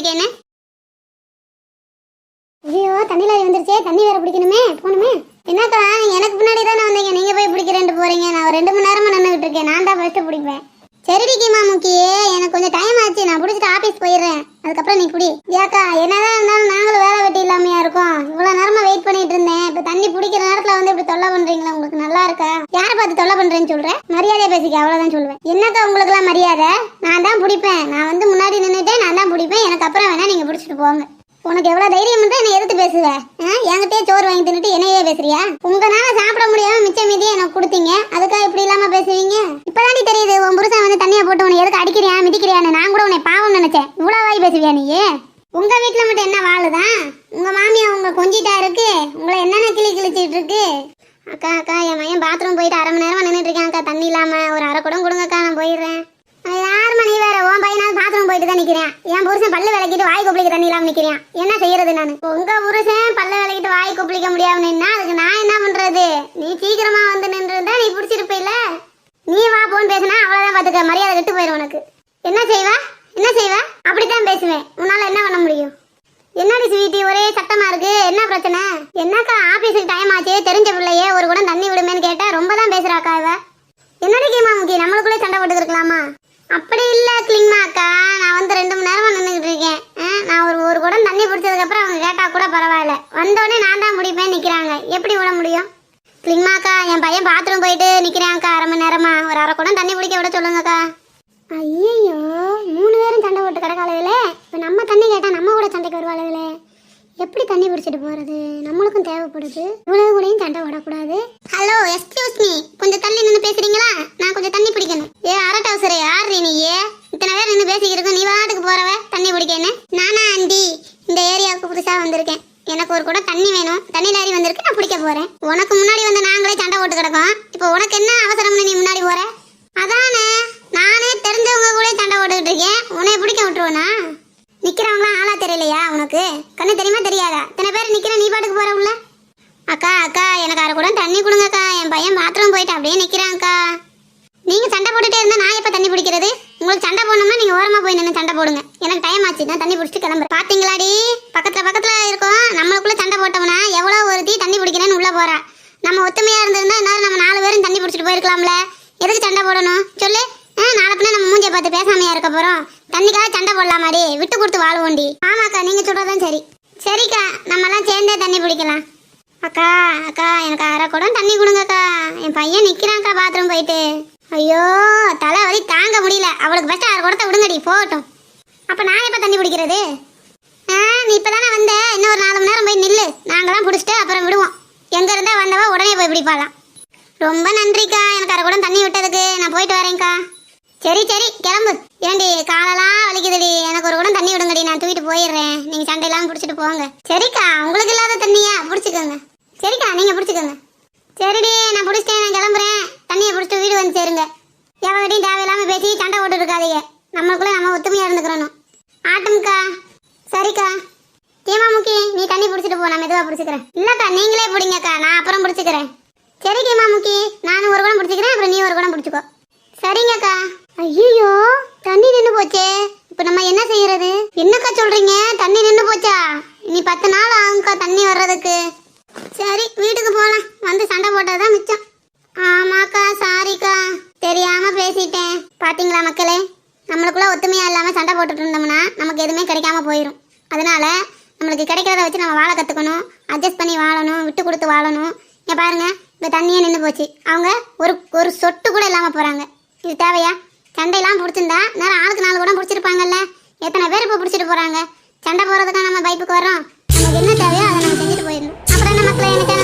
பிடிக்கன்னு. ஐயோ தண்ணி லாரி வந்துருச்சே, தண்ணி வேற பிடிக்கணுமே, போகணுமே. என்னக்கா எனக்கு முன்னாடி தானே வந்தீங்க, நீங்க போய் பிடிக்கிறேன்ட்டு போறீங்க. நான் ஒரு 2 மணி நேரமா நின்றுகிட்டு இருக்கேன், நான் தான் ஃபர்ஸ்ட் பிடிப்பேன். சரிடி கீமா முக்கியே, எனக்கு கொஞ்சம் டைம் ஆச்சு, நான் பிடிச்சிட்டு ஆஃபீஸ் போயிடுறேன், அதுக்கப்புறம் நீ பிடி. ஏக்கா என்னதான் இருந்தாலும் நாங்களும் வேலை வெட்டி இல்லாமையா இருக்கோம், இவ்வளோ நேரமா வெயிட் பண்ணிட்டு இருந்தேன். இப்போ தண்ணி பிடிக்கிற நேரத்தில் வந்து இப்படி தொல்லை பண்றீங்களா? உங்களுக்கு நல்லா இருக்கா? யாரை பார்த்து தொல்லை பண்றேன்னு சொல்றேன், மரியாதையா பேசிக்க, அவ்வளோதான் சொல்லுவேன். என்னக்கா உங்களுக்குலாம் மரியாதை? நான் தான் பிடிப்பேன், நான் வந்து முன்னாடி நின்றுட்டேன், நான் தான் பிடிப்பேன், எனக்கு அப்புறம் வேணா நீங்க பிடிச்சிட்டு போங்க. உனக்கு எவ்வளவு தைரியம் இருந்தா என்ன எதிர்த்து பேசுவேன்? என்கிட்டயே சோறு வாங்கி தின்னுட்டு என்னையே பேசுறியா? உங்கனால சாப்பிட முடியாம மிச்ச மீதியை எனக்கு கொடுத்தீங்க, அதுக்காக இப்படி இல்லாம பேசுவீங்க? இப்பதாண்டி தெரியுது உன் புருஷன் வந்து தண்ணியை போட்டு உன்னை எதுக்கு அடிக்கிறியா மிதிக்கிறியான்னு. நான் கூட உன்னை பாவம் நினைச்சேன், இவ்வளவு வாய் பேசுவியா நீ? உங்க வீட்டுல மட்டும் என்ன வாழுதான்? உங்க மாமியா உங்க கொஞ்சிட்டா இருக்கு, உங்களை என்னென்ன கிழிச்சிட்டு இருக்கு. அக்கா அக்கா என் மையன் பாத்ரூம் போயிட்டு 1/2 மணி நேரமா நின்றுட்டு இருக்கேன் அக்கா, தண்ணி இல்லாம ஒரு 1/2 குடம் கொடுங்கக்கா, நான் போயிடுறேன். யார் மணி வேற உன் பையனாவது பாத்ரூம் போயிட்டு தான் நிக்கிறேன், என் புருஷன் பல்ல விளக்கிட்டு வாய் கொப்பளிக்க தண்ணி இல்லாம நிக்கிறேன், என்ன செய்யறது நான்? உங்க புருஷன் பல்ல விளக்கிட்டு வாய் கொப்பளிக்க முடியாமன்னா அதுக்கு நான் என்ன பண்றது? நீ சீக்கிரமா வந்து நின்றுருந்தா நீ பிடிச்சிருப்பில்ல. நீ வா போன்னு பேசினா அவ்வளவுதான், பாத்துக்க மரியாதை விட்டு போயிடும் உனக்கு. என்ன செய்வா என்ன செய்வா? அப்படித்தான் பேசுவேன், உன்னால என்ன பண்ண முடியும்? என்னடி ஸ்வீட்டி ஒரே சத்தமா இருக்கு, என்ன பிரச்சனை? என்னக்கா ஆபீஸுக்கு டைம் ஆச்சு, தெரிஞ்ச பிள்ளையே ஒரு குடம் தண்ணி விடுமேன்னு கேட்டா ரொம்ப தான் பேசுறாக்கா இவ. என்னடி கீமா முக்கிய, நம்மளுக்குள்ளே சண்டை போட்டு இருக்கலாமா? அப்படி இல்ல கிளிங்மா அக்கா, நான் வந்து 2 மணி நேரமா நின்றுகிட்டு இருக்கேன். நான் ஒரு குடம் தண்ணி பிடிச்சதுக்கு அப்புறம் அவங்க கேட்டா கூட பரவாயில்ல, வந்தோடனே நான் தான் பிடிப்பேன் நிக்கிறாங்க, எப்படி விட முடியும்? கிளிங்மா அக்கா என் பையன் பாத்ரூம் போயிட்டு நிக்கிறாங்கக்கா 1/2 மணி நேரமா, ஒரு 1/2 குடம் தண்ணி பிடிக்க விட சொல்லுங்கக்கா. ஐயோ 3 பேரும் சண்டை போட்டு கிடக்காளே, இப்போ நம்ம தண்ணி கேட்டா நம்ம கூட சண்டைக்கு வருவாளே, எப்படி தண்ணி பிடிச்சிட்டு போறது? நம்மளுக்கும் தேவைப்படுது, இவ்வளவு கூடயும் சண்டை விடக்கூடாது. ஹலோ எக்ஸ்கியூஸ் மீ, கொஞ்சம் தள்ளி நின்று பேசுறீங்களா? நான் கொஞ்சம் தண்ணி பிடிக்கணும். அரட்டை அவசர யாரு நீயே? இத்தனை பேர் நின்று பேசிக்கிறோம், நீ வாட்டுக்கு போறவ தண்ணி பிடிக்கன்னு. நானா ஆண்டி, இந்த ஏரியாவுக்கு புதுசா வந்திருக்கேன், எனக்கு ஒரு கூட தண்ணி வேணும், தண்ணி லாரி வந்திருக்கு, நான் பிடிக்க போறேன். உனக்கு முன்னாடி வந்து நாங்களே சண்டை போட்டு கிடக்கோம், இப்போ உனக்கு என்ன அவசரம்னு நீ முன்னாடி போற? அதானே நானே தெரிஞ்சவங்க கூட சண்டை போட்டுக்கிட்டு இருக்கேன், உன்னை பிடிக்க விட்டுருவோனா? நிக்கிறவங்களாம் ஆளா தெரியலையா உனக்கு? கண்ணு தெரியுமா தெரியாதா? இத்தனை பேர் நிக்கிற, நீ பாட்டுக்கு போற உள்ள. அக்கா அக்கா எனக்கு 1/2 குடம் தண்ணி கொடுங்கக்கா, என் பையன் பாத்ரூம் போயிட்டு அப்படியே நிக்கிறான்க்கா. நீங்க சண்டை போட்டுட்டே இருந்தா நான் எப்ப தண்ணி பிடிக்கிறது? உங்களுக்கு சண்டை போடணும்னா நீங்க ஓரமா போய் நின்று சண்டை போடுங்க, எனக்கு டைம் ஆச்சு, நான் தண்ணி பிடிச்சிட்டு கிளம்புறேன். பாத்தீங்களாடி, பக்கத்துல இருக்கோம், நம்மளுக்குள்ள சண்டை போட்டோம்னா எவ்வளவு ஒருத்தி தண்ணி பிடிக்கிறேன்னு உள்ள போறா. நம்ம ஒத்துமையா இருந்திருந்தா இன்னும் நம்ம 4 பேரும் தண்ணி பிடிச்சிட்டு போயிருக்கலாம்ல, எதுக்கு சண்டை போடணும் சொல்லு? நாளை பின்ன நம்ம மூஞ்சியை பார்த்து பேசாமையா இருக்க போறோம், தண்ணிக்காக சண்டை போடலாமாடி? விட்டு கொடுத்து வாழ்வோண்டி. ஆமாக்கா நீங்க சொல்றதும் சரி. சரிக்கா நம்ம எல்லாம் சேர்ந்தே தண்ணி பிடிக்கலாம். அக்கா அக்கா எனக்கு 1/2 குடம் தண்ணி கொடுங்கக்கா, என் பையன் நிக்கிறான்க்கா பாத்ரூம் போயிட்டு. ஐயோ தலை வலி தாங்க முடியல, அவளுக்கு ஃபர்ஸ்ட் 1/2 குடத்தை விடுங்கடி போகட்டும். அப்ப நான் எப்ப தண்ணி பிடிக்கிறது? நீ இப்பதானே வந்த, இன்னும் ஒரு 4 மணி நேரம் போய் நில்லு, நாங்களாம் பிடிச்சிட்டு அப்புறம் விடுவோம். எங்க இருந்தா வந்தவா உடனே போய் பிடிப்பாலாம். ரொம்ப நன்றிக்கா, எனக்கு 1/2 குடம் தண்ணி விட்டதுக்கு, நான் போயிட்டு வரேன்க்கா. சரி சரி கிளம்பு. ஏண்டி காலெல்லாம் வலிக்குதுடி, எனக்கு ஒரு குடம் தண்ணி விடுங்கடி, நான் தூக்கிட்டு போயிடுறேன், நீங்க சண்டை எல்லாம் பிடிச்சிட்டு போங்க. சரிக்கா உங்களுக்கு இல்லாத தண்ணியா பிடிச்சிக்கோங்க. சரிக்கா நீங்க பிடிச்சிக்கோங்க. சரிடி நான் பிடிச்சிட்டேன், நான் கிளம்புறேன், தண்ணியை பிடிச்சிட்டு வீடு வந்து சேருங்க. எவங்கிட்டையும் தேவையில்லாம பேசி சண்டை போட்டு இருக்காதீங்க, நம்மளுக்குள்ள நம்ம ஒத்துமையா இருந்துக்கிறோம். ஆட்டம்க்கா. சரிக்கா கேமா முக்கி நீ தண்ணி பிடிச்சிட்டு போ, நான் மெதுவா பிடிச்சிக்கிறேன். இல்லக்கா நீங்களே பிடிங்கக்கா, நான் அப்புறம் பிடிச்சிக்கிறேன். சரி கேமா முக்கி, நானும் ஒரு குடம் பிடிச்சிக்கிறேன், அப்புறம் நீ ஒரு குடம் பிடிச்சிக்கோ. சரிங்கக்கா. ஐயோ தண்ணி நின்று போச்சே, இப்போ நம்ம என்ன செய்யறது? என்னக்கா சொல்றீங்க, தண்ணி நின்று போச்சா? இனி 10 நாள் ஆகும்க்கா தண்ணி வர்றதுக்கு. சரி வீட்டுக்கு போகலாம், வந்து சண்டை போட்டதுதான் மிச்சம். ஆமாக்கா சாரிக்கா, தெரியாம பேசிட்டேன். பாத்தீங்களா மக்களே, நம்மளுக்குள்ள ஒத்துமையா இல்லாம சண்டை போட்டுட்டு இருந்தோம்னா நமக்கு எதுவுமே கிடைக்காம போயிடும். அதனால நம்மளுக்கு கிடைக்கிறத வச்சு நம்ம வாழ கத்துக்கணும், அட்ஜஸ்ட் பண்ணி வாழணும், விட்டு கொடுத்து வாழணும். இங்க பாருங்க, இப்போ தண்ணியே நின்று போச்சு, அவங்க ஒரு சொட்டு கூட இல்லாம போறாங்க. இது தேவையா? சண்டையெல்லாம் பிடிச்சிருந்தா நேரம் ஆளுக்கு 4 கூட பிடிச்சிருப்பாங்கல்ல, எத்தனை பேர் இப்போ பிடிச்சிட்டு போறாங்க? சண்டை போறதுக்காக நம்ம பைப்புக்கு வரோம், நமக்கு என்ன தேவையோ அதை நம்ம செஞ்சுட்டு போயிடணும். அப்புறம் என்ன மக்களே, எனக்கு